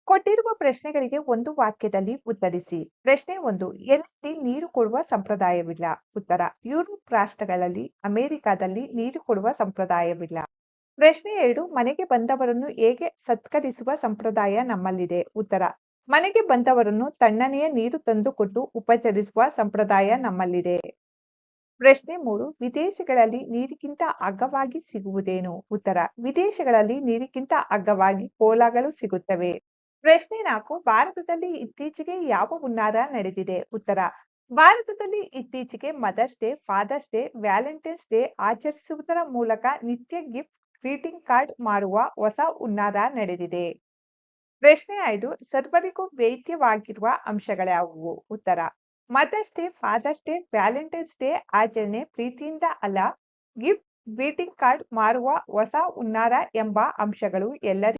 ಕೊಟ್ಟಿರುವ ಪ್ರಶ್ನೆಗಳಿಗೆ ಒಂದು ವಾಕ್ಯದಲ್ಲಿ ಉತ್ತರಿಸಿ. ಪ್ರಶ್ನೆ 1. ಎಲ್ಲಿ ನೀರು ಕೊಡುವ ಸಂಪ್ರದಾಯವಿಲ್ಲ. ಉತ್ತರ: ಯುರೋಪ್ ರಾಷ್ಟ್ರಗಳಲ್ಲಿ, ಅಮೆರಿಕದಲ್ಲಿ ನೀರು ಕೊಡುವ ಸಂಪ್ರದಾಯವಿಲ್ಲ. ಪ್ರಶ್ನೆ 2. ಮನೆಗೆ ಬಂದವರನ್ನು ಹೇಗೆ ಸತ್ಕರಿಸುವ ಸಂಪ್ರದಾಯ ನಮ್ಮಲ್ಲಿದೆ. ಉತ್ತರ: ಮನೆಗೆ ಬಂದವರನ್ನು ತಣ್ಣನೆಯ ನೀರು ತಂದುಕೊಟ್ಟು ಉಪಚರಿಸುವ ಸಂಪ್ರದಾಯ ನಮ್ಮಲ್ಲಿದೆ. ಪ್ರಶ್ನೆ 3. ವಿದೇಶಗಳಲ್ಲಿ ನೀರಿಗಿಂತ ಅಗ್ಗವಾಗಿ ಸಿಗುವುದೇನು. ಉತ್ತರ: ವಿದೇಶಗಳಲ್ಲಿ ನೀರಿಗಿಂತ ಅಗ್ಗವಾಗಿ ಕೋಲಾಗಳು ಸಿಗುತ್ತವೆ. ಪ್ರಶ್ನೆ 4. ಭಾರತದಲ್ಲಿ ಇತ್ತೀಚೆಗೆ ಯಾವ ಹುನ್ನಾರ ನಡೆದಿದೆ. ಉತ್ತರ: ಭಾರತದಲ್ಲಿ ಇತ್ತೀಚೆಗೆ Mother's day, fathers day, Valentine's Day ಆಚರಿಸುವುದರ ಮೂಲಕ ನಿತ್ಯ ಗಿಫ್ಟ್ ಗ್ರೀಟಿಂಗ್ ಕಾರ್ಡ್ ಮಾರುವ ಹೊಸ ಹುನ್ನಾರ ನಡೆದಿದೆ. ಪ್ರಶ್ನೆ 5. ಸರ್ವರಿಗೂ ವೇದ್ಯವಾಗಿರುವ ಅಂಶಗಳ್ಯಾವುವು. ಉತ್ತರ: mother's day, fathers day, Valentine's day ಆಚರಣೆ ಪ್ರೀತಿಯಿಂದ ಅಲ್ಲ, ಗಿಫ್ಟ್ ಗ್ರೀಟಿಂಗ್ ಕಾರ್ಡ್ ಮಾರುವ ಹೊಸ ಹುನ್ನಾರ ಎಂಬ ಅಂಶಗಳು ಎಲ್ಲರಿಗೂ